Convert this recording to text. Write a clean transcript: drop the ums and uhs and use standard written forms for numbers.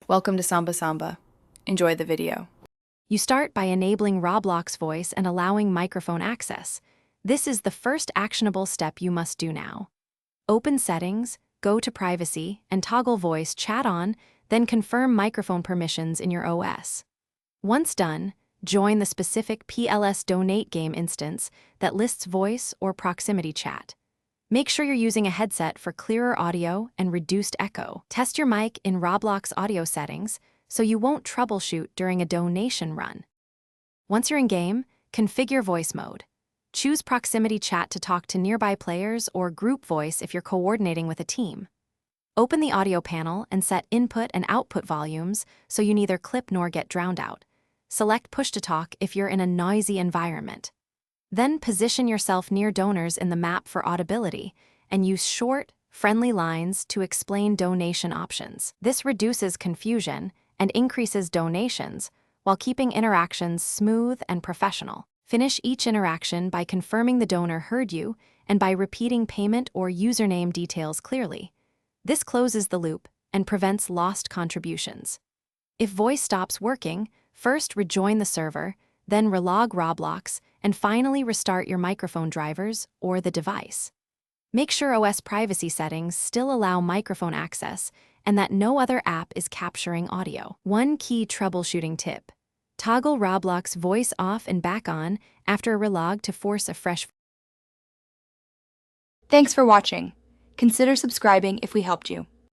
Welcome to Samba Samba. Enjoy the video. You start by enabling Roblox voice and allowing microphone access. This is the first actionable step you must do now. Open Settings, go to Privacy, and toggle Voice Chat on, then confirm microphone permissions in your OS. Once done, join the specific PLS Donate game instance that lists voice or proximity chat. Make sure you're using a headset for clearer audio and reduced echo. Test your mic in Roblox audio settings so you won't troubleshoot during a donation run. Once you're in-game, configure voice mode. Choose proximity chat to talk to nearby players or group voice if you're coordinating with a team. Open the audio panel and set input and output volumes so you neither clip nor get drowned out. Select push-to-talk if you're in a noisy environment. Then position yourself near donors in the map for audibility and use short, friendly lines to explain donation options. This reduces confusion and increases donations while keeping interactions smooth and professional. Finish each interaction by confirming the donor heard you and by repeating payment or username details clearly. This closes the loop and prevents lost contributions. If voice stops working, first rejoin the server, then relog Roblox, and finally restart your microphone drivers or the device. Make sure OS privacy settings still allow microphone access and that no other app is capturing audio. One key troubleshooting tip: toggle Roblox voice off and back on after a relog to force a fresh. Thanks for watching. Consider subscribing if we helped you.